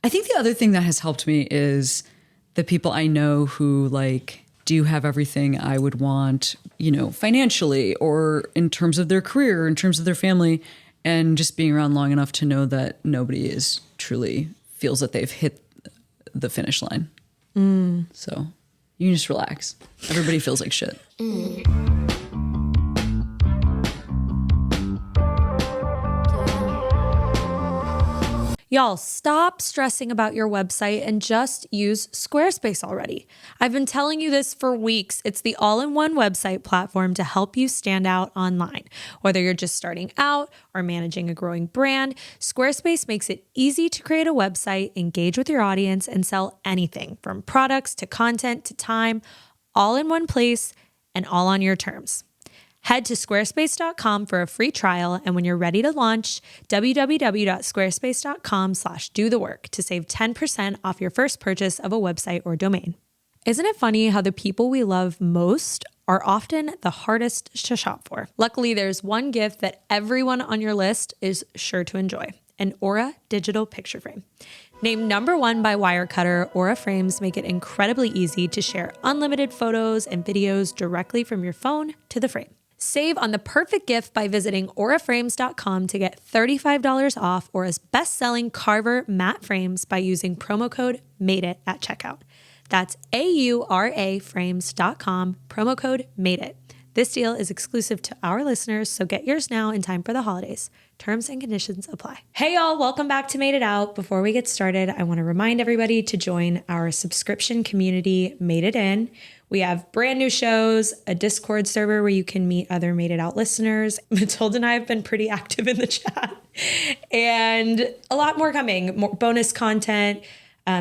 I think the other thing that has helped me is the people I know who like do have everything I would want, you know, financially or in terms of their career, in terms of their family, and just being around long enough to know that nobody is truly feels that they've hit the finish line. So you can just relax. Everybody feels like shit. Y'all, stop stressing about your website and just use Squarespace already. I've been telling you this for weeks. It's the all-in-one website platform to help you stand out online. Whether you're just starting out or managing a growing brand, Squarespace makes it easy to create a website, engage with your audience, and sell anything from products to content to time, all in one place and all on your terms. Head to squarespace.com for a free trial, and when you're ready to launch, www.squarespace.com/do-the-work to save 10% off your first purchase of a website or domain. Isn't it funny how the people we love most are often the hardest to shop for? Luckily, there's one gift that everyone on your list is sure to enjoy: an Aura digital picture frame. Named #1 by Wirecutter, Aura frames make it incredibly easy to share unlimited photos and videos directly from your phone to the frame. Save on the perfect gift by visiting auraframes.com to get $35 off Aura's best-selling Carver matte frames by using promo code MADEIT at checkout. That's AURAframes.com, promo code MADEIT. This deal is exclusive to our listeners, so get yours now in time for the holidays. Terms and conditions apply. Hey y'all, welcome back to Made It Out. Before we get started, I want to remind everybody to join our subscription community, Made It In. We have brand new shows, a Discord server where you can meet other Made It Out listeners. Matilda and I have been pretty active in the chat, and a lot more coming, more bonus content.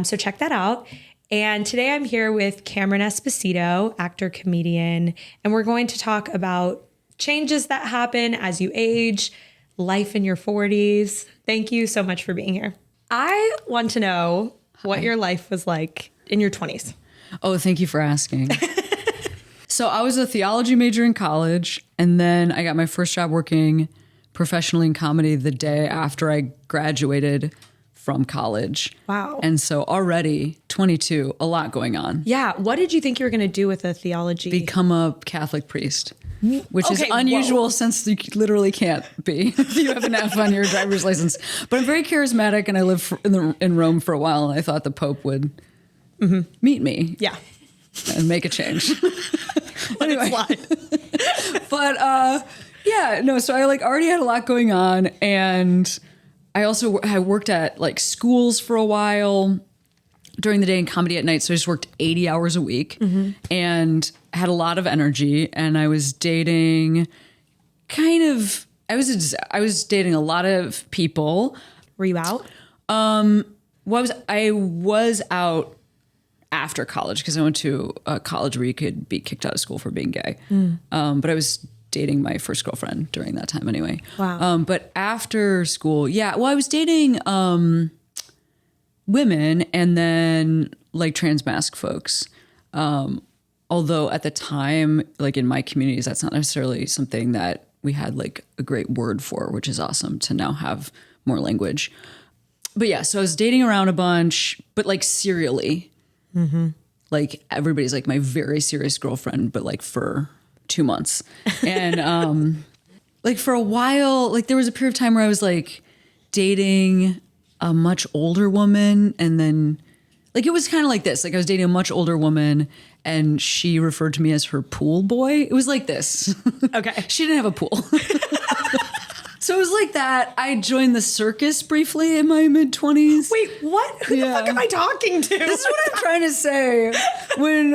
So check that out. And today I'm here with Cameron Esposito, actor, comedian, and we're going to talk about changes that happen as you age, life in your 40s. Thank you so much for being here. I want to know what your life was like in your 20s. Oh, thank you for asking. So I was a theology major in college, and then I got my first job working professionally in comedy the day after I graduated from college. Wow. And so already 22, a lot going on. Yeah. What did you think you were going to do with a theology? Become a Catholic priest, which is unusual since you literally can't be if you have an F on your driver's license. But I'm very charismatic, and I lived in Rome for a while, and I thought the Pope would meet me. Yeah. And make a change. Anyway. But yeah, no, so I like already had a lot going on, and I worked at like schools for a while during the day and comedy at night. So I just worked 80 hours a week and had a lot of energy, and I was dating I was dating a lot of people. Were you out? I was out after college because I went to a college where you could be kicked out of school for being gay. But I was dating my first girlfriend during that time anyway. Wow. But after school, I was dating women and then like trans masc folks. Although at the time, like in my communities, that's not necessarily something that we had like a great word for, which is awesome to now have more language. But yeah, so I was dating around a bunch, but like serially. Like everybody's like my very serious girlfriend, but like for 2 months. And like for a while, like there was a period of time where I was like dating a much older woman, and then like it was kind of like this. Like I was dating a much older woman, and she referred to me as her pool boy. It was like this. Okay. She didn't have a pool. So it was like that. I joined the circus briefly in my mid-20s. Wait, what? Who the fuck am I talking to? This is what I'm trying to say. When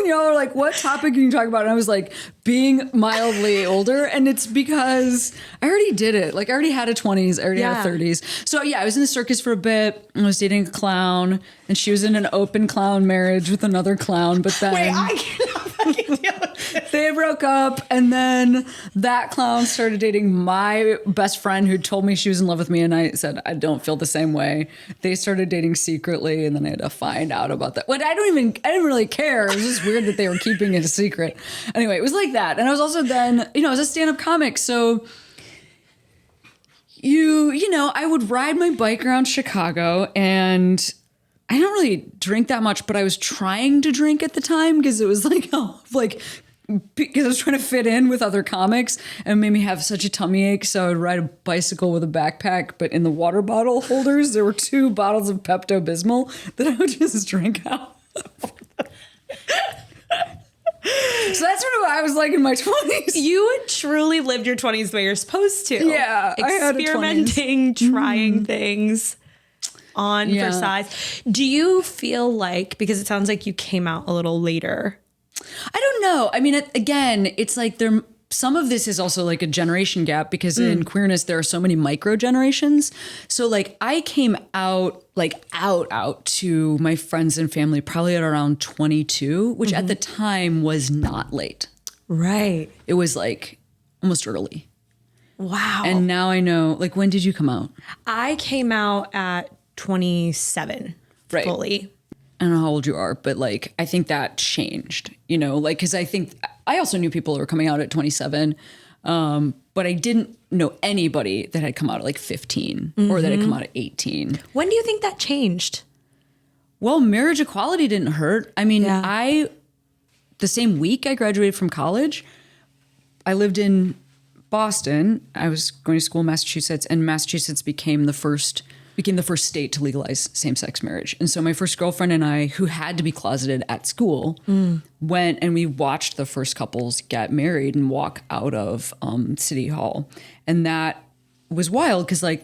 y'all are like, what topic can you talk about? And I was like, being mildly older. And it's because I already did it. Like I already had a 20s. I already had a 30s. So yeah, I was in the circus for a bit. I was dating a clown, and she was in an open clown marriage with another clown. But then Wait, I cannot fucking deal with this. They broke up, and then that clown started dating my best friend who told me she was in love with me, and I said, I don't feel the same way. They started dating secretly, and then I had to find out about that. But I didn't really care. It was just weird that they were keeping it a secret. Anyway, it was like that. And I was also then, I was a stand-up comic, so you know, I would ride my bike around Chicago, and I don't really drink that much, but I was trying to drink at the time because it was like, because I was trying to fit in with other comics, and it made me have such a tummy ache. So I would ride a bicycle with a backpack, but in the water bottle holders, there were 2 bottles of Pepto-Bismol that I would just drink out of. So that's sort of what I was like in my 20s. You truly lived your 20s the way you're supposed to. Yeah. Experimenting, trying things on for size. Do you feel like, because it sounds like you came out a little later. I don't know. I mean, again, it's like some of this is also like a generation gap, because in queerness, there are so many micro generations. So like I came out out to my friends and family probably at around 22, which at the time was not late. Right. It was like almost early. Wow. And now I know, like, when did you come out? I came out at 27 fully. I don't know how old you are, but like, I think that changed, you know, like, cause I think I also knew people who were coming out at 27. But I didn't know anybody that had come out at like 15 or that had come out at 18. When do you think that changed? Well, marriage equality didn't hurt. I mean, the same week I graduated from college, I lived in Boston. I was going to school in Massachusetts, and Massachusetts became the first state to legalize same-sex marriage. And so my first girlfriend and I, who had to be closeted at school, went and we watched the first couples get married and walk out of City Hall. And that was wild because, like,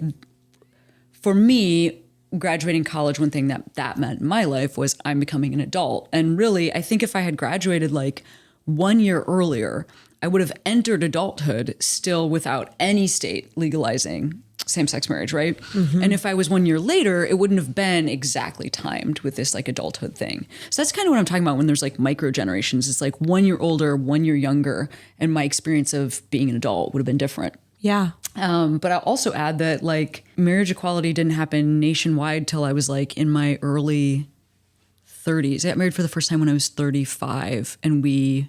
for me, graduating college, one thing that meant in my life was I'm becoming an adult. And really, I think if I had graduated like 1 year earlier, I would have entered adulthood still without any state legalizing same-sex marriage, right? And if I was 1 year later, it wouldn't have been exactly timed with this like adulthood thing. So that's kind of what I'm talking about when there's like micro generations. It's like 1 year older, 1 year younger, and my experience of being an adult would have been different. Yeah. But I'll also add that like marriage equality didn't happen nationwide till I was like in my early 30s. I got married for the first time when I was 35, and we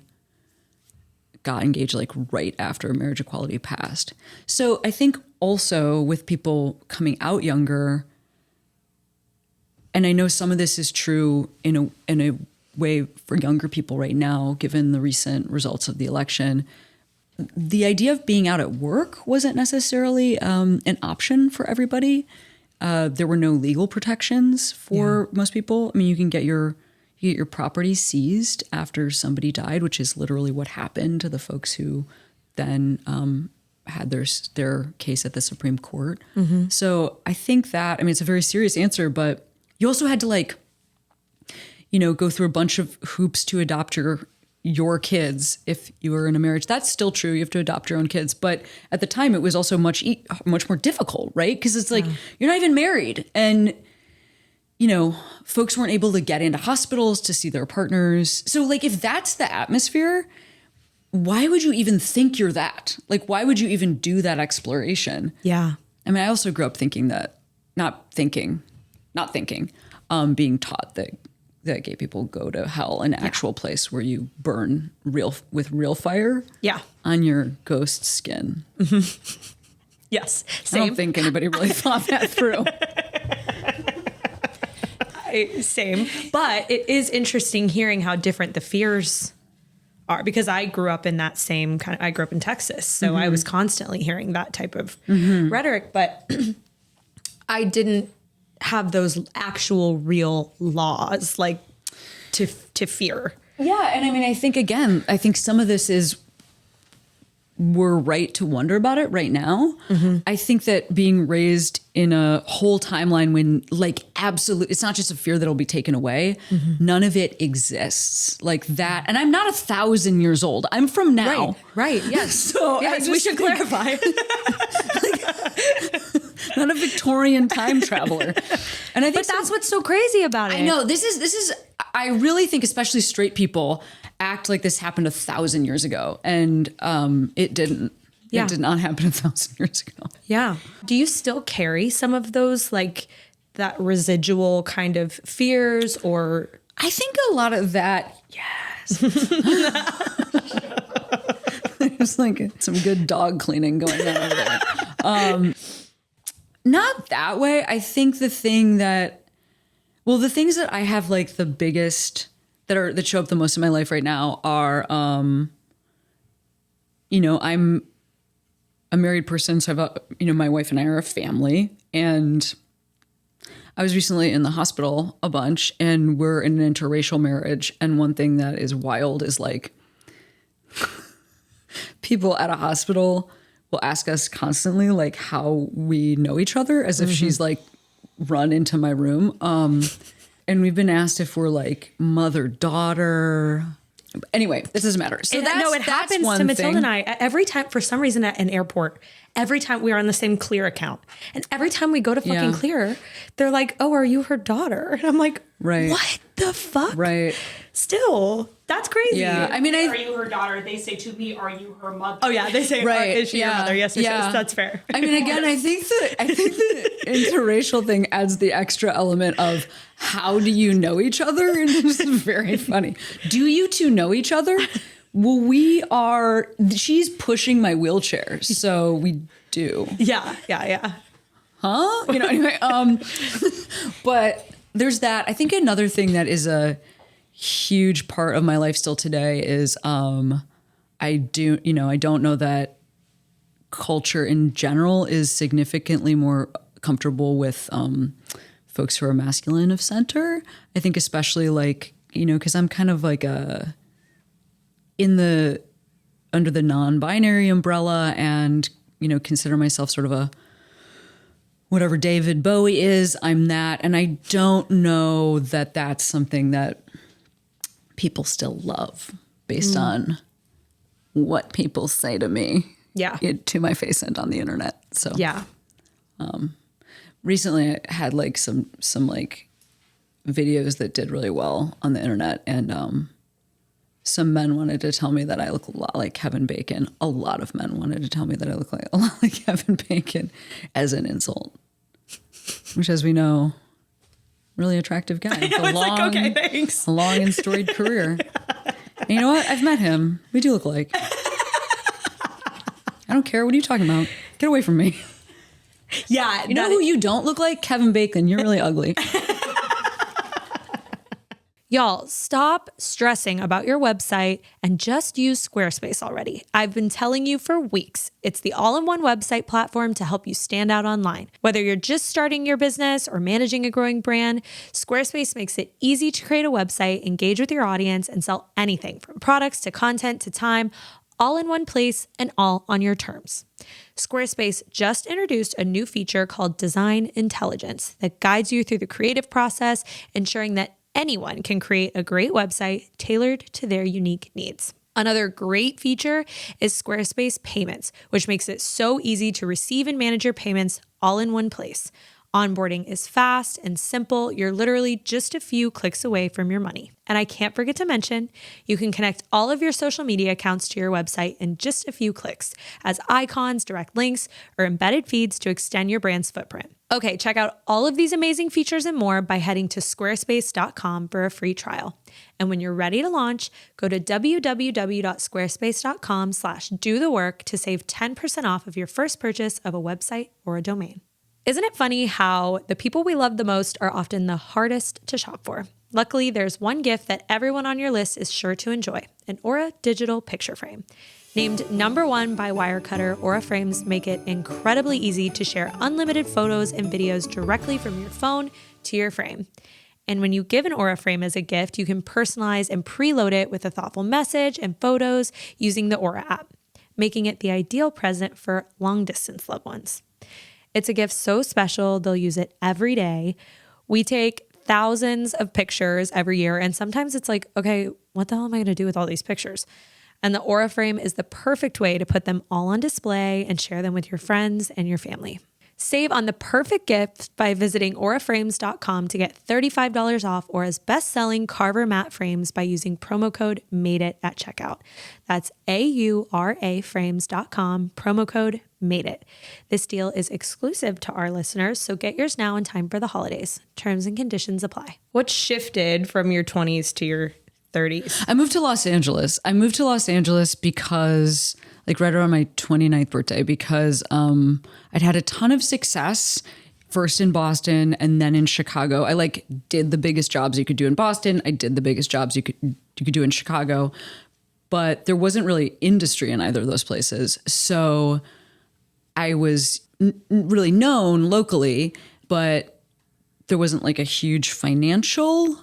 got engaged like right after marriage equality passed. So I think also with people coming out younger, and I know some of this is true in a way for younger people right now, given the recent results of the election, the idea of being out at work wasn't necessarily an option for everybody. There were no legal protections for most people. I mean, you can get your property seized after somebody died, which is literally what happened to the folks who then had their case at the Supreme Court. So I think that, I mean, it's a very serious answer, but you also had to like, you know, go through a bunch of hoops to adopt your kids if you were in a marriage. That's still true. You have to adopt your own kids. But at the time, it was also much more difficult, right? Because it's like, you're not even married. And, you know, folks weren't able to get into hospitals to see their partners. So like, if that's the atmosphere, why would you even think you're that? Like, why would you even do that exploration? Yeah. I mean, I also grew up thinking that, being taught that gay people go to hell, an actual place where you burn with real fire on your ghost skin. Yes. Same. I don't think anybody really thought that through. Same. But it is interesting hearing how different the fears are, because I grew up in that same kind of, I grew up in Texas. So I was constantly hearing that type of rhetoric, but I didn't have those actual real laws like to fear. Yeah. And I mean, I think some of this is, we're right to wonder about it right now. I think that being raised in a whole timeline when like it's not just a fear that'll be taken away. None of it exists like that. And I'm not 1,000 years old. I'm from now. Right. Yes. So yes, we should clarify. Not a Victorian time traveler. And I think that's what's so crazy about it. I know this is, I really think especially straight people act like this happened 1,000 years ago. And it didn't. It did not happen 1,000 years ago. Yeah. Do you still carry some of those, like that residual kind of fears, or? I think a lot of that, yes. There's like some good dog cleaning going on over there. Not that way. I think the things that I have like the biggest that show up the most in my life right now are, I'm a married person. So my wife and I are a family, and I was recently in the hospital a bunch, and we're in an interracial marriage. And one thing that is wild is like people at a hospital will ask us constantly like how we know each other, as if she's like run into my room. And we've been asked if we're like mother-daughter. Anyway, this doesn't matter. So it happens to Matilda and I every time, for some reason at an airport, every time we are on the same Clear account. And every time we go to fucking Clear, they're like, oh, are you her daughter? And I'm like, what the fuck? Right. Still, that's crazy. Yeah. I mean, are you her daughter? They say to me, are you her mother? Oh yeah, they say, is she your mother? Yes, yes, that's fair. I mean, again, I think the interracial thing adds the extra element of how do you know each other? And it's very funny. Do you two know each other? Well, she's pushing my wheelchair, so we do. Yeah. Huh? Anyway, but there's that. I think another thing that is a huge part of my life still today is I don't know that culture in general is significantly more comfortable with folks who are masculine of center. I think especially like, because I'm kind of like under the non-binary umbrella, and consider myself sort of a whatever David Bowie is, I'm that. And I don't know that that's something that people still love based on what people say to me. Yeah. To my face and on the internet. So yeah. Recently I had like some like videos that did really well on the internet, and some men wanted to tell me that I look a lot like Kevin Bacon. A lot of men wanted to tell me that I look like a lot like Kevin Bacon as an insult, which, as we know, really attractive guy. Okay, thanks. A long and storied career. And you know what? I've met him. We do look alike. I don't care. What are you talking about? Get away from me. Yeah. You know who you don't look like? Kevin Bacon. You're really ugly. Y'all, stop stressing about your website and just use Squarespace already. I've been telling you for weeks. It's the all-in-one website platform to help you stand out online. Whether you're just starting your business or managing a growing brand, Squarespace makes it easy to create a website, engage with your audience, and sell anything from products to content to time, all in one place and all on your terms. Squarespace just introduced a new feature called Design Intelligence that guides you through the creative process, ensuring that anyone can create a great website tailored to their unique needs. Another great feature is Squarespace Payments, which makes it so easy to receive and manage your payments all in one place. Onboarding is fast and simple. You're literally just a few clicks away from your money. And I can't forget to mention, you can connect all of your social media accounts to your website in just a few clicks as icons, direct links, or embedded feeds to extend your brand's footprint. Okay, check out all of these amazing features and more by heading to squarespace.com for a free trial. And when you're ready to launch, go to www.squarespace.com/dothework to save 10% off of your first purchase of a website or a domain. Isn't it funny how the people we love the most are often the hardest to shop for? Luckily, there's one gift that everyone on your list is sure to enjoy, an Aura digital picture frame. Named #1 by Wirecutter, Aura frames make it incredibly easy to share unlimited photos and videos directly from your phone to your frame. And when you give an Aura frame as a gift, you can personalize and preload it with a thoughtful message and photos using the Aura app, making it the ideal present for long-distance loved ones. It's a gift so special, they'll use it every day. We take thousands of pictures every year, and sometimes it's like, okay, what the hell am I going to do with all these pictures? And the Aura frame is the perfect way to put them all on display and share them with your friends and your family. Save on the perfect gift by visiting auraframes.com to get $35 off Aura's best-selling Carver matte frames by using promo code MADEIT at checkout. That's AURAframes.com, promo code MADEIT. This deal is exclusive to our listeners, so get yours now in time for the holidays. Terms and conditions apply. What shifted from your 20s to your 30s? I moved to Los Angeles. Because like right around my 29th birthday, because I'd had a ton of success first in Boston and then in Chicago. I like did the biggest jobs you could do in Boston. I did the biggest jobs you could do in Chicago, but there wasn't really industry in either of those places. So I was really known locally, but there wasn't like a huge financial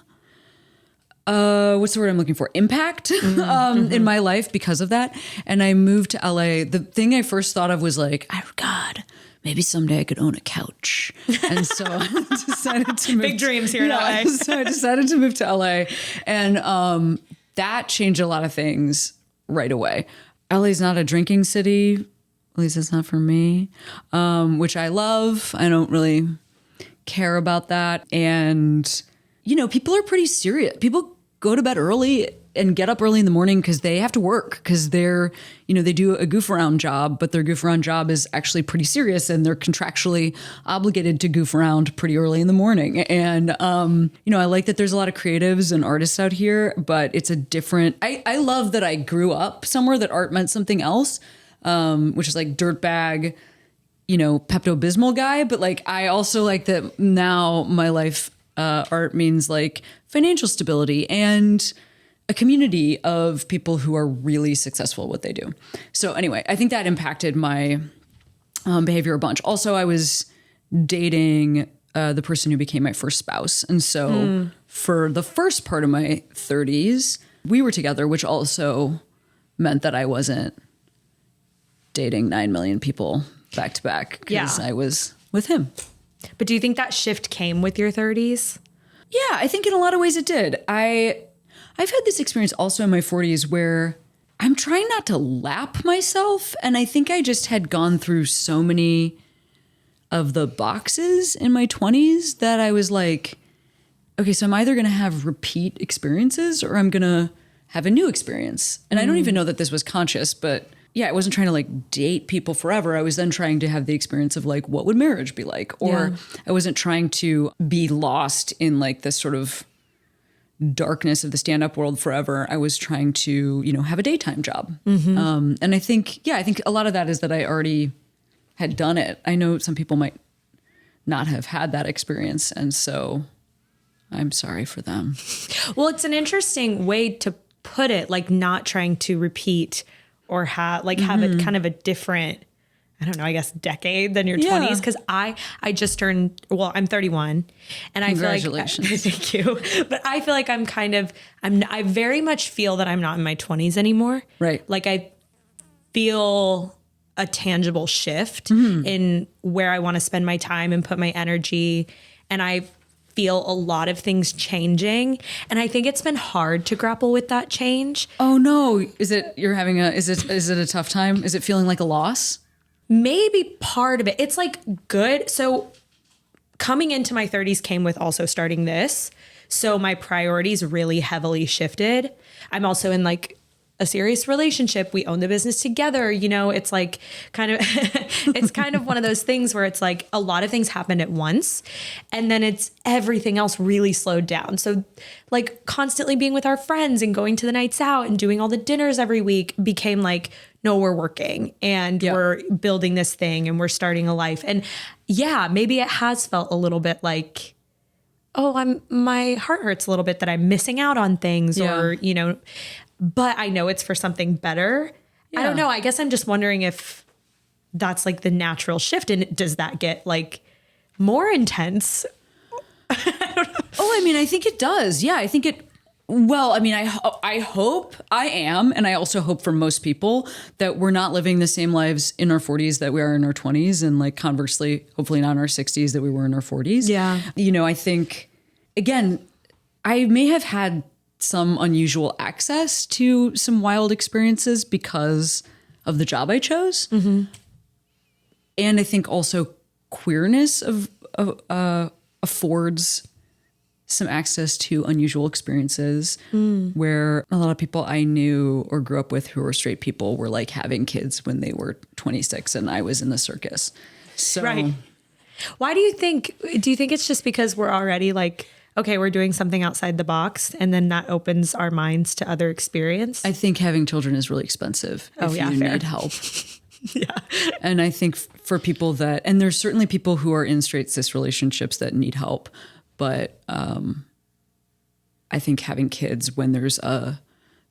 what's the word I'm looking for? Impact in my life because of that. And I moved to LA. The thing I first thought of was like, oh God, maybe someday I could own a couch. And so I decided to move. Big dreams here in LA. So I decided to move to LA. And that changed a lot of things right away. LA's not a drinking city. At least it's not for me, which I love. I don't really care about that. And, you know, people are pretty serious. People go to bed early and get up early in the morning because they have to work, because they're, you know, they do a goof around job, but their goof around job is actually pretty serious and they're contractually obligated to goof around pretty early in the morning. And, you know, I like that there's a lot of creatives and artists out here, but it's a different, I love that I grew up somewhere that art meant something else, which is like dirtbag, you know, Pepto-Bismol guy. But like, I also like that now my life, art means like financial stability and a community of people who are really successful at what they do. So anyway, I think that impacted my behavior a bunch. Also, I was dating the person who became my first spouse. And so for the first part of my 30s, we were together, which also meant that I wasn't dating 9 million people back to back because I was with him. But do you think that shift came with your 30s? Yeah, I think in a lot of ways it did. I've had this experience also in my 40s where I'm trying not to lap myself. And I think I just had gone through so many of the boxes in my 20s that I was like, okay, so I'm either going to have repeat experiences or I'm going to have a new experience. And I don't even know that this was conscious, but yeah, I wasn't trying to like date people forever. I was then trying to have the experience of like, what would marriage be like? Or I wasn't trying to be lost in like this sort of darkness of the stand-up world forever. I was trying to, you know, have a daytime job. And I think a lot of that is that I already had done it. I know some people might not have had that experience. And so I'm sorry for them. Well, it's an interesting way to put it, like not trying to repeat or have it kind of a different, I don't know, I guess decade than your 20s. Because I just turned, well, I'm 31 and I feel like, thank you. But I feel like I very much feel that I'm not in my 20s anymore. Right. Like I feel a tangible shift in where I want to spend my time and put my energy. And I feel a lot of things changing. And I think it's been hard to grapple with that change. Oh no. Is it a tough time? Is it feeling like a loss? Maybe part of it. It's like good. So coming into my 30s came with also starting this. So my priorities really heavily shifted. I'm also in like a serious relationship. We own the business together. You know, it's like it's kind of one of those things where it's like a lot of things happened at once and then it's everything else really slowed down. So like constantly being with our friends and going to the nights out and doing all the dinners every week became like, no, we're working and we're building this thing and we're starting a life. And yeah, maybe it has felt a little bit like, oh, my heart hurts a little bit that I'm missing out on things or, you know, but I know it's for something better. Yeah. I don't know. I guess I'm just wondering if that's like the natural shift. And does that get like more intense? I don't know. Oh, I mean, I think it does. Yeah, I think it. Well, I mean, I hope I am. And I also hope for most people that we're not living the same lives in our 40s that we are in our 20s. And like conversely, hopefully not in our 60s that we were in our 40s. Yeah. You know, I think, again, I may have had some unusual access to some wild experiences because of the job I chose. And I think also queerness affords some access to unusual experiences where a lot of people I knew or grew up with who were straight people were like having kids when they were 26 and I was in the circus. So right. Why do you think it's just because we're already like okay, we're doing something outside the box, and then that opens our minds to other experience. I think having children is really expensive if you fair. need help. Yeah. And I think for people that, and there's certainly people who are in straight cis relationships that need help, but I think having kids when there's a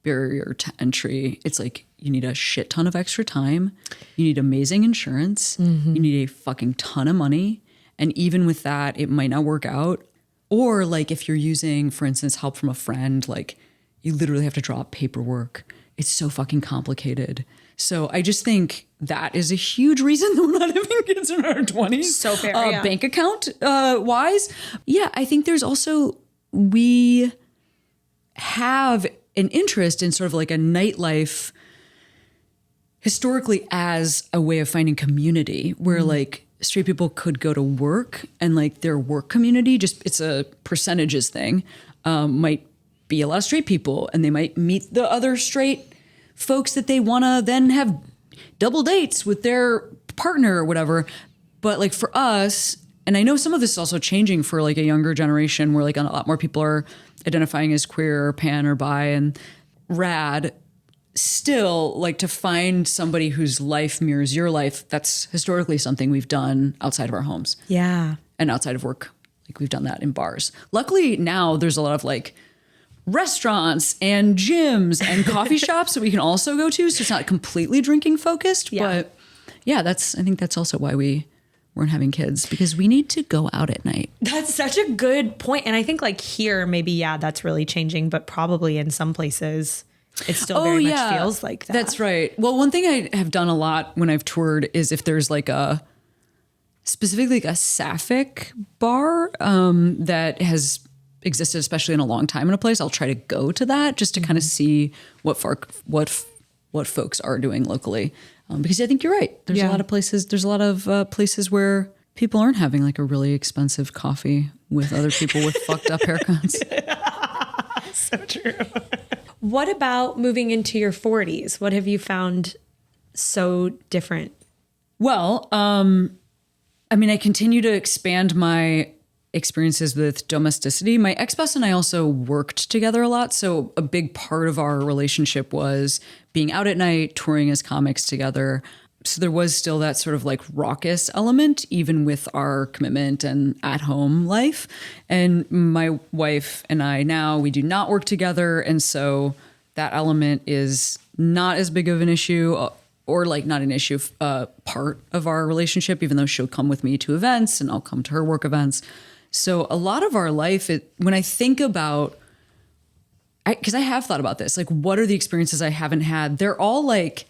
barrier to entry, it's like you need a shit ton of extra time. You need amazing insurance. You need a fucking ton of money. And even with that, it might not work out. Or like if you're using, for instance, help from a friend, like you literally have to draw up paperwork. It's so fucking complicated. So I just think that is a huge reason that we're not having kids in our 20s. So fair, yeah. Bank account wise. Yeah, I think there's also, we have an interest in sort of like a nightlife historically as a way of finding community where like straight people could go to work and like their work community, just it's a percentages thing, might be a lot of straight people and they might meet the other straight folks that they want to then have double dates with their partner or whatever. But like for us, and I know some of this is also changing for like a younger generation where like a lot more people are identifying as queer or pan or bi and rad, still like to find somebody whose life mirrors your life. That's historically something we've done outside of our homes. Yeah. And outside of work. Like we've done that in bars. Luckily now there's a lot of like restaurants and gyms and coffee shops that we can also go to. So it's not completely drinking focused, but yeah, I think that's also why we weren't having kids, because we need to go out at night. That's such a good point. And I think like here, maybe, yeah, that's really changing, but probably in some places it still very much feels like that. That's right. Well, one thing I have done a lot when I've toured is if there's like specifically like a sapphic bar that has existed, especially in a long time in a place, I'll try to go to that just to kind of see what folks are doing locally. Because I think you're right. There's a lot of places where people aren't having like a really expensive coffee with other people with fucked up haircuts. So true. What about moving into your 40s? What have you found so different? Well, I mean, I continue to expand my experiences with domesticity. My ex-boss and I also worked together a lot. So a big part of our relationship was being out at night, touring as comics together. So there was still that sort of like raucous element, even with our commitment and at-home life. And my wife and I now, we do not work together. And so that element is not as big of an issue or like not an issue part of our relationship, even though she'll come with me to events and I'll come to her work events. So a lot of our life, when I think about, because I have thought about this, like what are the experiences I haven't had? They're all like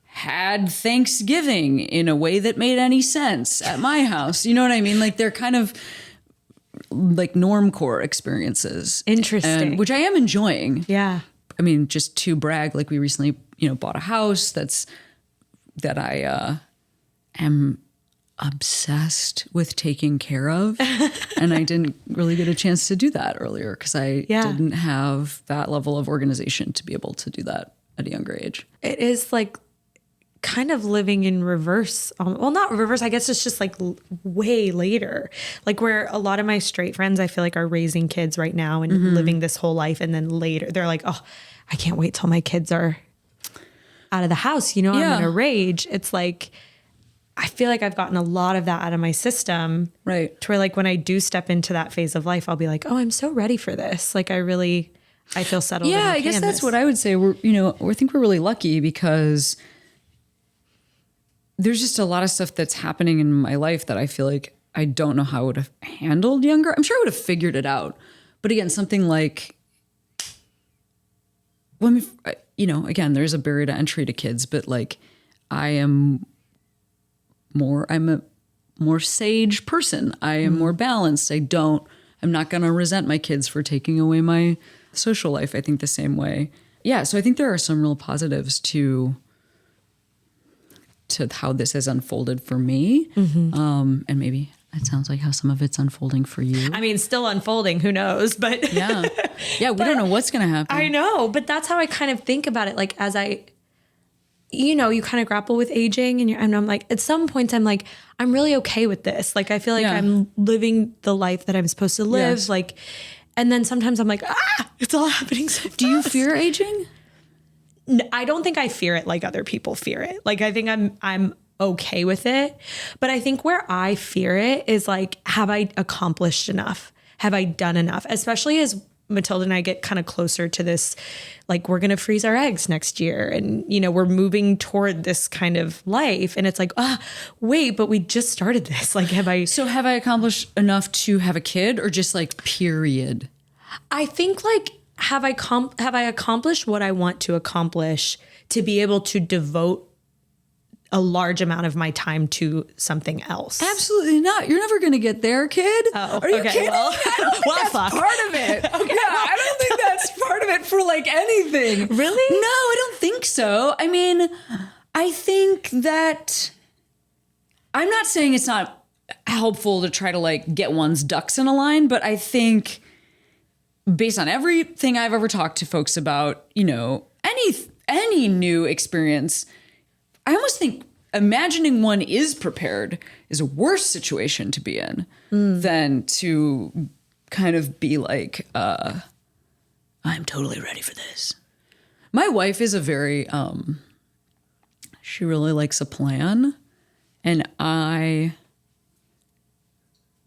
had Thanksgiving in a way that made any sense at my house. You know what I mean? Like they're kind of like normcore experiences. Interesting. Which I am enjoying. Yeah. I mean, just to brag, like we recently, bought a house that I am obsessed with taking care of. And I didn't really get a chance to do that earlier because I didn't have that level of organization to be able to do that at a younger age. It is like kind of living in reverse. Well, not reverse. I guess it's just like way later, like where a lot of my straight friends, I feel like are raising kids right now and living this whole life. And then later they're like, oh, I can't wait till my kids are out of the house. I'm going to rage. It's like, I feel like I've gotten a lot of that out of my system. Right. To where like when I do step into that phase of life, I'll be like, oh, I'm so ready for this. Like I feel settled. Yeah, I guess that's what I would say. I think we're really lucky because there's just a lot of stuff that's happening in my life that I feel like I don't know how I would have handled younger. I'm sure I would have figured it out. But again, something like, again, there's a barrier to entry to kids, but like I'm a more sage person. I am more balanced. I'm not going to resent my kids for taking away my social life. I think the same way. Yeah. So I think there are some real positives to how this has unfolded for me. And maybe it sounds like how some of it's unfolding for you. I mean, still unfolding, who knows, but yeah, we don't know what's going to happen. I know, but that's how I kind of think about it. Like as you know, you kind of grapple with aging and I'm like, at some points I'm like, I'm really okay with this. Like, I feel like I'm living the life that I'm supposed to live. Yes. Like, and then sometimes I'm like, it's all happening so fast. Do you fear aging? I don't think I fear it like other people fear it. Like, I think I'm okay with it. But I think where I fear it is like, have I accomplished enough? Have I done enough? Especially as Matilda and I get kind of closer to this, like, we're going to freeze our eggs next year. And, you know, we're moving toward this kind of life. And it's like, wait, but we just started this. Like, have I accomplished enough to have a kid, or just like period? I think like, have I accomplished what I want to accomplish to be able to devote a large amount of my time to something else? Absolutely not. You're never going to get there, kid. Oh, are you okay, kidding? well, I don't think that's fuck. part of it. Okay. Yeah, I don't think that's part of it for like anything. Really? No, I don't think so. I mean, I think that I'm not saying it's not helpful to try to like get one's ducks in a line, but I think based on everything I've ever talked to folks about, you know, any new experience, I almost think imagining one is prepared is a worse situation to be in than to kind of be like, I'm totally ready for this. My wife is a very, she really likes a plan, and I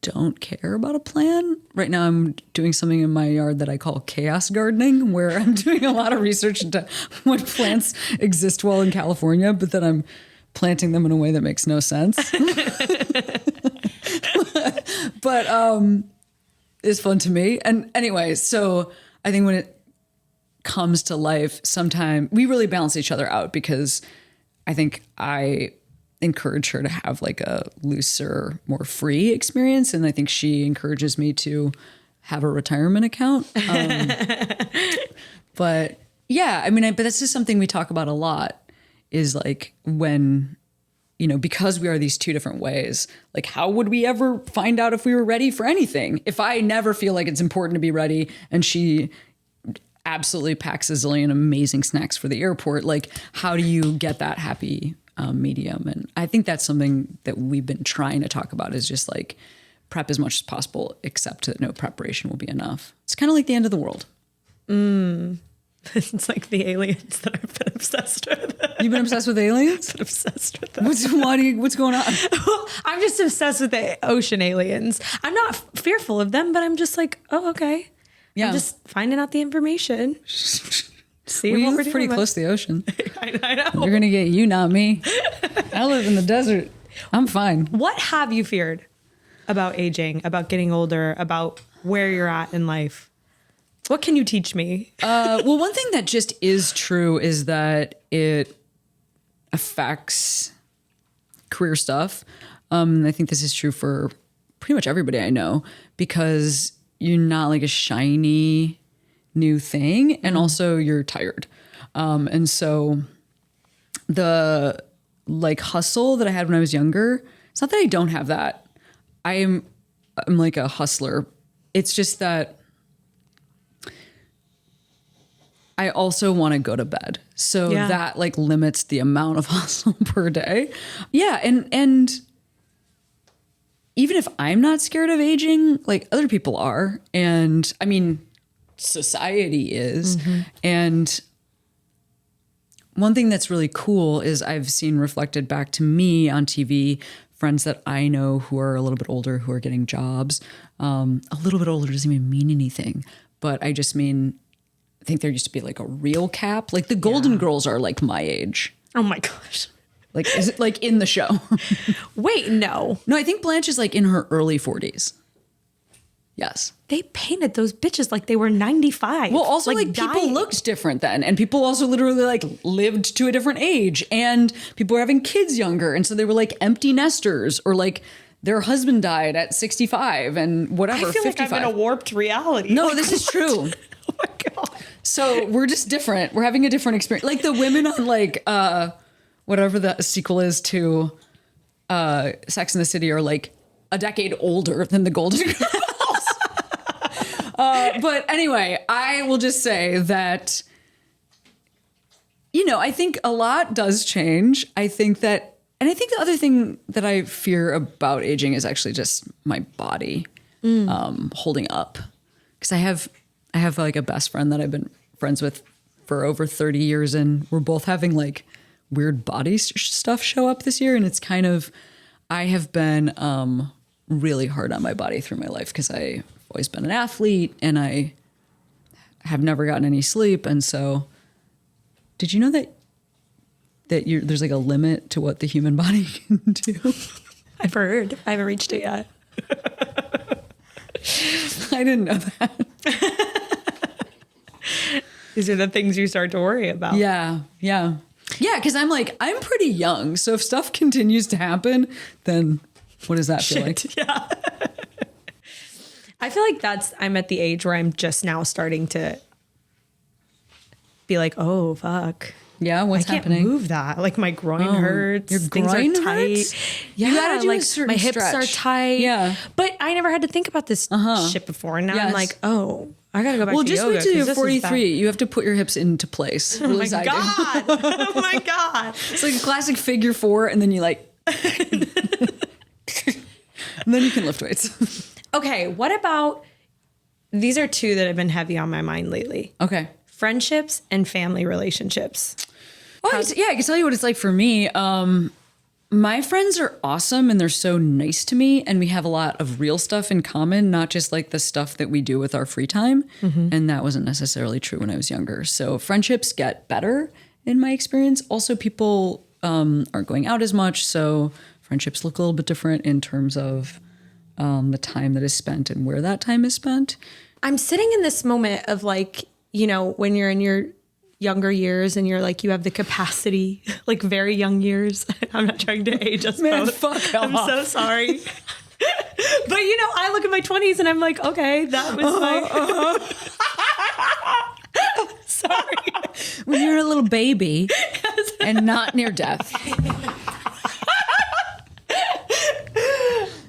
don't care about a plan. Right now I'm doing something in my yard that I call chaos gardening, where I'm doing a lot of research into what plants exist well in California, but then I'm planting them in a way that makes no sense. But it's fun to me. And anyway, so I think when it comes to life, sometimes we really balance each other out, because I think I encourage her to have like a looser, more free experience. And I think she encourages me to have a retirement account. But yeah, I mean, but this is something we talk about a lot, is like, when, you know, because we are these two different ways, like, how would we ever find out if we were ready for anything? If I never feel like it's important to be ready, and she absolutely packs a zillion amazing snacks for the airport, like, how do you get that happy medium? And I think that's something that we've been trying to talk about, is just like prep as much as possible, except that no preparation will be enough. It's kind of like the end of the world. It's like the aliens that I've been obsessed with. You've been obsessed with aliens? I've been obsessed with them. What's going on? I'm just obsessed with the ocean aliens. I'm not fearful of them, but I'm just like, oh, okay. Yeah. I'm just finding out the information. See We what we're live pretty doing. close to the ocean. I know. You're going to get you, not me. I live in the desert. I'm fine. What have you feared about aging, about getting older, about where you're at in life? What can you teach me? Well, one thing that just is true is that it affects career stuff. I think this is true for pretty much everybody I know, because you're not like a shiny new thing, and also you're tired. And so the like hustle that I had when I was younger, it's not that I don't have that. I'm like a hustler. It's just that I also want to go to bed. So that like limits the amount of hustle per day. Yeah. And even if I'm not scared of aging, like other people are. And I mean, society is. Mm-hmm. And one thing that's really cool is I've seen reflected back to me on TV, friends that I know who are a little bit older, who are getting jobs. A little bit older doesn't even mean anything, but I just mean, I think there used to be like a real cap. Like the Golden Girls are like my age. Oh my gosh. Like, is it like in the show? Wait, no. No, I think Blanche is like in her early 40s. Yes. They painted those bitches like they were 95. Well, also like people looked different then. And people also literally like lived to a different age. And people were having kids younger. And so they were like empty nesters, or like their husband died at 65 and whatever, I feel 55. like I'm in a warped reality. No, like, this is true. Oh my God. So we're just different. We're having a different experience. Like the women on like whatever the sequel is to Sex and the City are like a decade older than the Golden Girls. But anyway, I will just say that I think a lot does change. I think the other thing that I fear about aging is actually just my body holding up. Because I have like a best friend that I've been friends with for over 30 years, and we're both having like weird body stuff show up this year. And it's kind of, I have been really hard on my body through my life because I've always been an athlete and I have never gotten any sleep. And so, did you know that there's like a limit to what the human body can do? I've heard. I haven't reached it yet. I didn't know that. These are the things you start to worry about. Yeah. Because I'm pretty young. So if stuff continues to happen, then what does that feel like? Yeah. I feel like I'm at the age where I'm just now starting to be like, oh, fuck. Yeah, what's happening? I can't move that. Like my groin hurts. Your Things groin are tight. hurts? Yeah, You gotta do like a certain my hips are stretch. tight. Yeah. But I never had to think about this shit before. And now I'm Yes. like, oh, I gotta go back Well, to just yoga. wait till 'cause you're this is 43. You have to put your hips into place. Oh my God. Oh my God. It's like a classic figure four, and then you like, and then you can lift weights. Okay, what about, these are two that have been heavy on my mind lately. Okay. Friendships and family relationships. Well, I can tell you what it's like for me. My friends are awesome and they're so nice to me, and we have a lot of real stuff in common, not just like the stuff that we do with our free time. And that wasn't necessarily true when I was younger. So friendships get better in my experience. Also, people aren't going out as much, so friendships look a little bit different in terms of the time that is spent and where that time is spent. I'm sitting in this moment of like, when you're in your younger years and you're like, you have the capacity, like very young years. I'm not trying to age us Man, both. fuck I'm off. so sorry. But I look at my 20s and I'm like, okay, that was my... Sorry. When you're a little baby and not near death.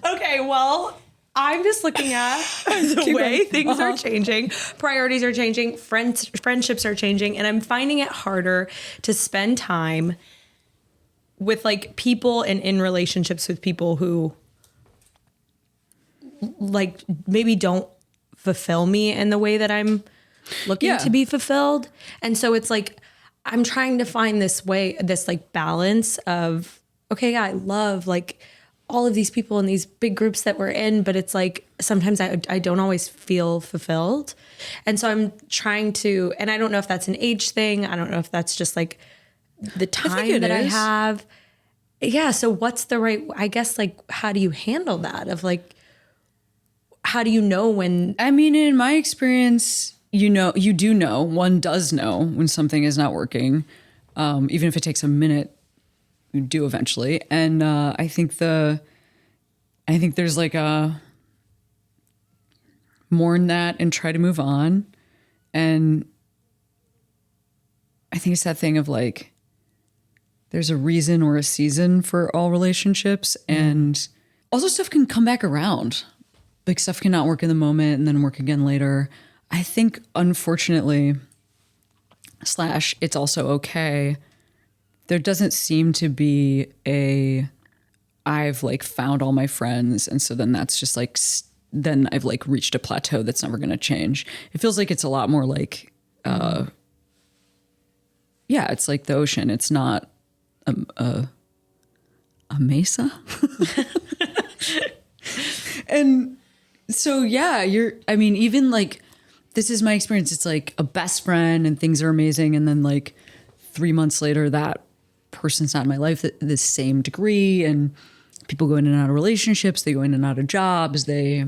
Okay, well, I'm just looking at the way things are changing. Priorities are changing. Friendships are changing. And I'm finding it harder to spend time with like people and in relationships with people who like maybe don't fulfill me in the way that I'm looking to be fulfilled. And so it's like, I'm trying to find this like balance of, okay, yeah, I love like all of these people in these big groups that we're in, but it's like, sometimes I don't always feel fulfilled. And so I'm trying to, and I don't know if that's an age thing. I don't know if that's just like the time that I have. Yeah. So what's the right, I guess, like, how do you handle that of like, how do you know when? I mean, in my experience, one does know when something is not working. Even if it takes a minute, you do eventually. And I think there's like a mourn that and try to move on. And I think it's that thing of like, there's a reason or a season for all relationships. And also stuff can come back around. Like stuff cannot work in the moment and then work again later. I think, unfortunately, / it's also okay, there doesn't seem to be I've like found all my friends. And so then that's just like, then I've like reached a plateau that's never going to change. It feels like it's a lot more like, it's like the ocean. It's not a mesa. And so, even like, this is my experience. It's like a best friend and things are amazing. And then like 3 months later, that person's not in my life at the same degree. And people go in and out of relationships. They go in and out of jobs. They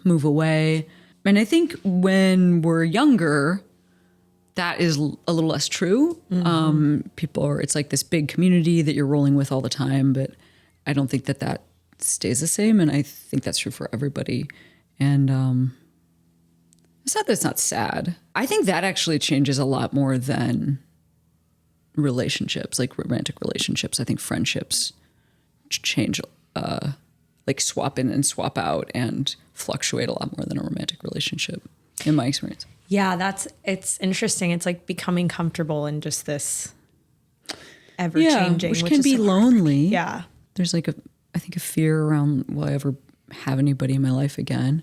move away. And I think when we're younger, that is a little less true. It's like this big community that you're rolling with all the time. But I don't think that stays the same. And I think that's true for everybody. And it's not that it's not sad. I think that actually changes a lot more than relationships, like romantic relationships. I think friendships change, like swap in and swap out and fluctuate a lot more than a romantic relationship. in my experience. Yeah, it's interesting. It's like becoming comfortable in just this ever changing, which can be lonely. Yeah. There's like I think a fear around, will I ever have anybody in my life again?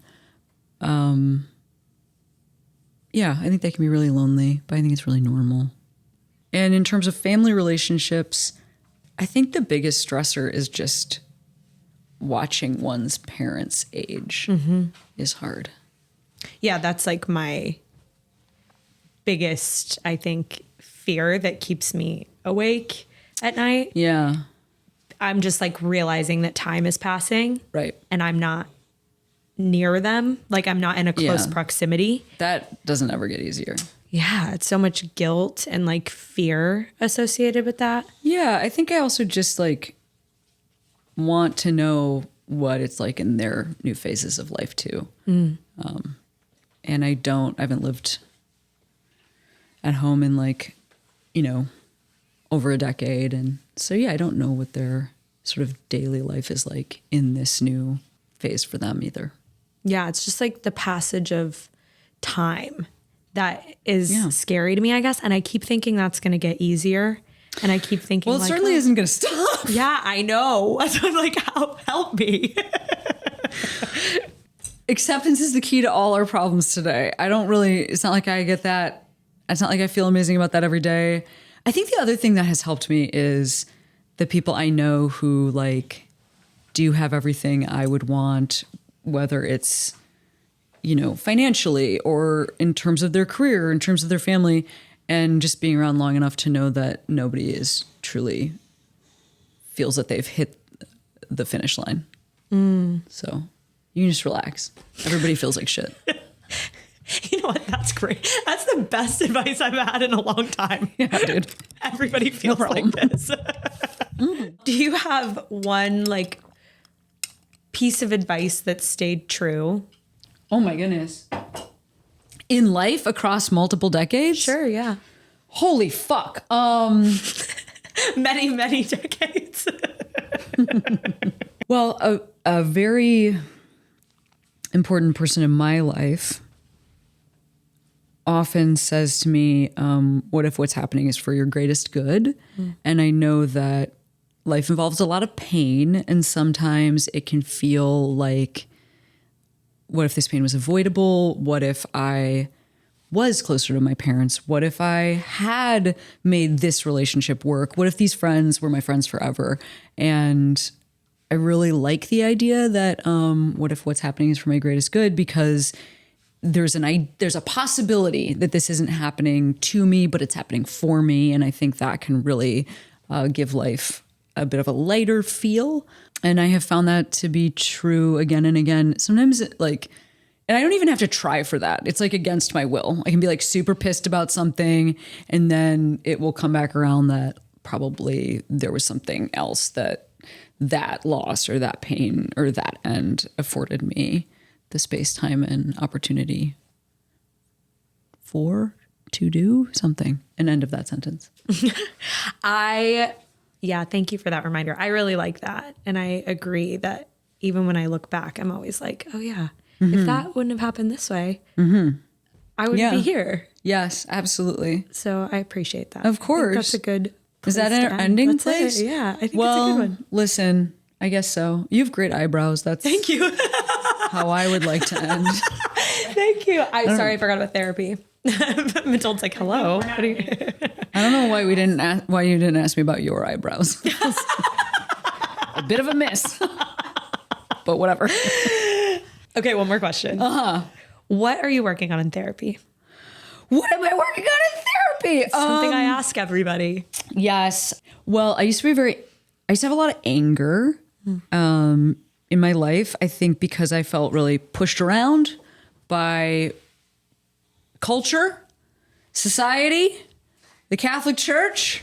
Yeah, I think that can be really lonely, but I think it's really normal. And in terms of family relationships, I think the biggest stressor is just watching one's parents age is hard. Yeah, that's like my biggest, I think, fear that keeps me awake at night. Yeah. I'm just like realizing that time is passing. Right. And I'm not near them. Like I'm not in a close proximity. That doesn't ever get easier. Yeah. It's so much guilt and like fear associated with that. Yeah. I think I also just like want to know what it's like in their new phases of life too. And I haven't lived at home in like, over a decade. And so, yeah, I don't know what their sort of daily life is like in this new phase for them either. Yeah. It's just like the passage of time that is scary to me, I guess. And I keep thinking that's going to get easier. And I keep thinking, well, it certainly isn't going to stop. Yeah, I know. So I'm like, help me. Acceptance is the key to all our problems today. It's not like I get that. It's not like I feel amazing about that every day. I think the other thing that has helped me is the people I know who like do have everything I would want, whether it's, financially or in terms of their career, in terms of their family, and just being around long enough to know that nobody is truly feels that they've hit the finish line. So you can just relax. Everybody feels like shit. You know what? That's great. That's the best advice I've had in a long time. Yeah, dude. Everybody feels like this. Do you have one like piece of advice that stayed true? Oh my goodness. In life across multiple decades? Sure, yeah. Holy fuck. Many, many decades. Well, a very important person in my life often says to me, what if what's happening is for your greatest good? And I know that life involves a lot of pain, and sometimes it can feel like, what if this pain was avoidable? What if I was closer to my parents? What if I had made this relationship work? What if these friends were my friends forever? And I really like the idea that what if what's happening is for my greatest good, because there's a possibility that this isn't happening to me, but it's happening for me. And I think that can really give life a bit of a lighter feel. And I have found that to be true again and again. Sometimes and I don't even have to try for that. It's like against my will. I can be like super pissed about something, and then it will come back around that probably there was something else that loss or that pain or that end afforded me the space, time, and opportunity to do something. An end of that sentence. Yeah, thank you for that reminder. I really like that. And I agree that even when I look back, I'm always like, oh yeah, if that wouldn't have happened this way, I wouldn't be here. Yes, absolutely. So I appreciate that. Of course. That's a good place. Is that an ending place? Yeah, I think it's a good one. Listen, I guess so. You have great eyebrows. That's Thank you. how I would like to end. Thank you. Sorry, I forgot about therapy. Matilda's like, hello. What are you? I don't know why you didn't ask me about your eyebrows. A bit of a miss, but whatever. Okay, one more question. What are you working on in therapy? What am I working on in therapy? Something I ask everybody. Yes. Well, I used to have a lot of anger in my life. I think because I felt really pushed around by culture, society, the Catholic Church,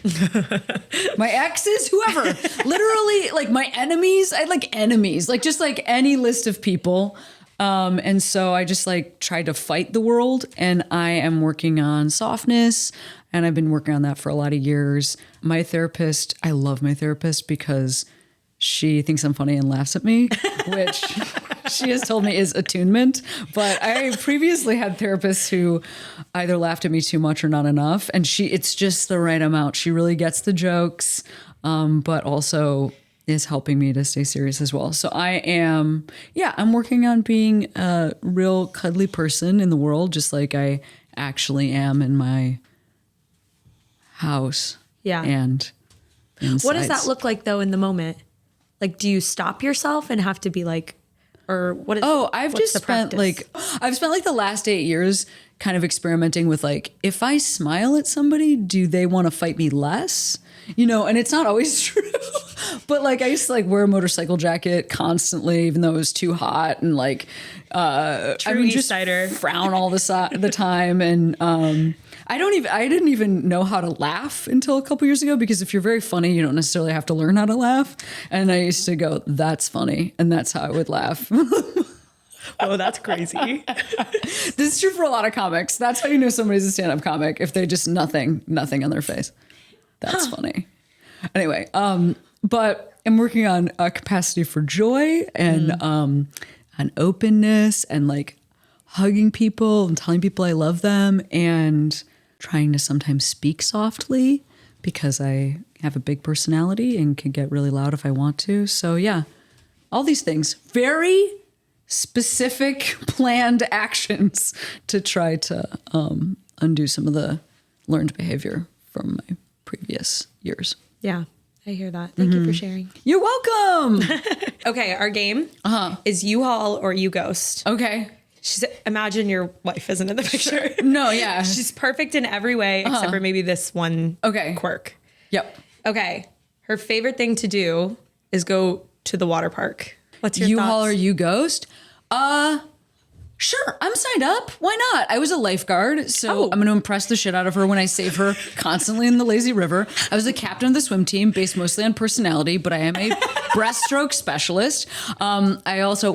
my exes, whoever, literally like my enemies. I had like enemies, like just like any list of people. And so I just like tried to fight the world, and I am working on softness, and I've been working on that for a lot of years. My therapist, I love my therapist because she thinks I'm funny and laughs at me, which she has told me is attunement. But I previously had therapists who either laughed at me too much or not enough. And it's just the right amount. She really gets the jokes, but also is helping me to stay serious as well. So I'm working on being a real cuddly person in the world, just like I actually am in my house. Yeah. And insides. What does that look like though in the moment? Like, do you stop yourself and have to be like, or what is? Oh, I've spent like the last 8 years kind of experimenting with like, if I smile at somebody, do they want to fight me less? You know, and it's not always true. But like I used to like wear a motorcycle jacket constantly, even though it was too hot, and like just frown all the time. And I didn't even know how to laugh until a couple years ago, because if you're very funny, you don't necessarily have to learn how to laugh. And I used to go, that's funny, and that's how I would laugh. Oh, that's crazy. This is true for a lot of comics. That's how you know somebody's a stand-up comic, if they just nothing on their face. That's funny. Anyway, but I'm working on a capacity for joy and an openness and like hugging people and telling people I love them and trying to sometimes speak softly because I have a big personality and can get really loud if I want to. So yeah, all these things, very specific planned actions to try to undo some of the learned behavior from my previous years. Yeah, I hear that. Thank you for sharing. You're welcome. Okay, our game is you haul or you ghost. Okay. Imagine your wife isn't in the picture. No, yeah. She's perfect in every way except for maybe this one quirk. Yep. Okay. Her favorite thing to do is go to the water park. What's your you thoughts? haul or you ghost? Sure, I'm signed up. Why not? I was a lifeguard, so I'm going to impress the shit out of her when I save her constantly in the lazy river. I was the captain of the swim team, based mostly on personality, but I am a breaststroke specialist. I also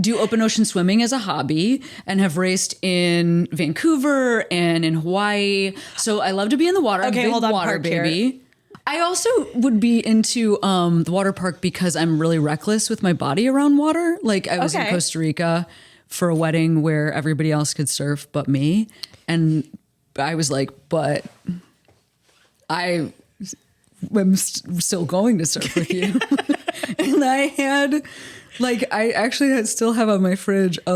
do open ocean swimming as a hobby and have raced in Vancouver and in Hawaii. So I love to be in the water. Okay, hold on, water baby. Here. I also would be into the water park because I'm really reckless with my body around water. Like I was in Costa Rica for a wedding where everybody else could surf but me. And I was like, but I am still going to surf with you. And I had still have on my fridge a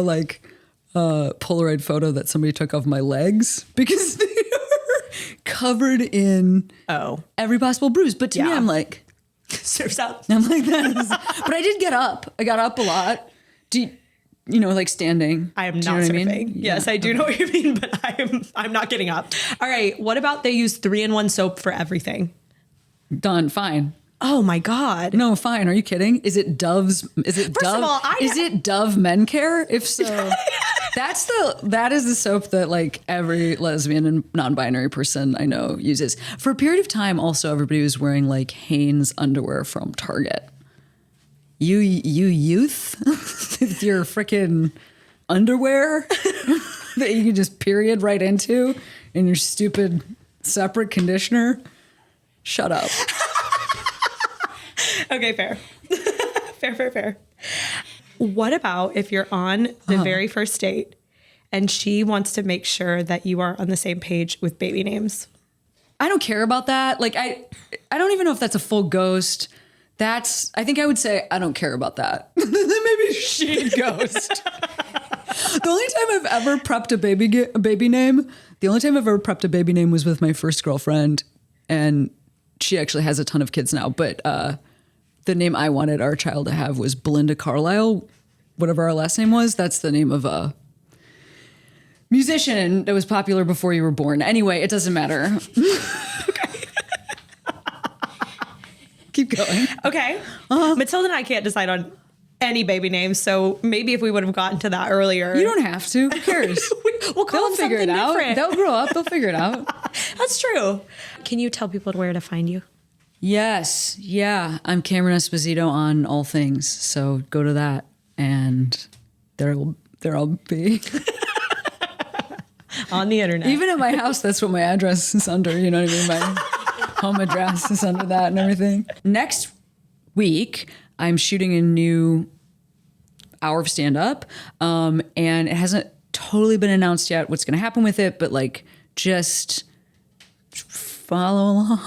Polaroid photo that somebody took of my legs because they are covered in every possible bruise. But to me, I'm like, surf's out. I'm like that. But I did get up. I got up a lot. Like standing. I am not surfing. I mean? Yes, I do know what you mean, but I'm not getting up. All right. What about they use 3-in-1 soap for everything? Done. Fine. Oh my God. No, fine. Are you kidding? Is it Dove's? Is it First Dove? Of all, is it Dove Men Care? If so, that is the soap that like every lesbian and non-binary person I know uses. For a period of time, also everybody was wearing like Hanes underwear from Target. You youth with your freaking underwear that you can just period right into in your stupid separate conditioner. Shut up. Okay, fair. Fair. What about if you're on the very first date and she wants to make sure that you are on the same page with baby names? I don't care about that. Like, I don't even know if that's a full ghost. I think I would say I don't care about that. Then maybe she'd ghost. The only time I've ever prepped a baby name was with my first girlfriend, and she actually has a ton of kids now, but the name I wanted our child to have was Belinda Carlisle, whatever our last name was. That's the name of a musician that was popular before you were born. Anyway, it doesn't matter. Keep going. Okay. Matilda and I can't decide on any baby names, so maybe if we would have gotten to that earlier. You don't have to. Who cares? We'll call them figure it out. Different. They'll grow up. They'll figure it out. That's true. Can you tell people where to find you? Yes. Yeah. I'm Cameron Esposito on all things. So go to that and there I'll be. On the internet. Even at my house, that's what my address is under. You know what I mean? My home address is under that and everything. Next week, I'm shooting a new hour of stand-up, and it hasn't totally been announced yet what's going to happen with it, but like just follow along.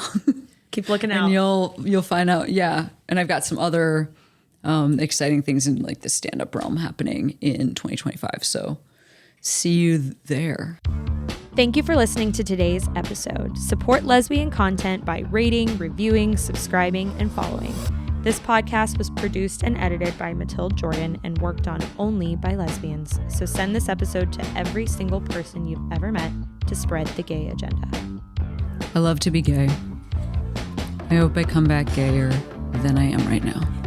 Keep looking out. And you'll find out. Yeah. And I've got some other exciting things in like the stand-up realm happening in 2025. So see you there. Thank you for listening to today's episode. Support lesbian content by rating, reviewing, subscribing, and following. This podcast was produced and edited by Matilde Jordan and worked on only by lesbians. So send this episode to every single person you've ever met to spread the gay agenda. I love to be gay. I hope I come back gayer than I am right now.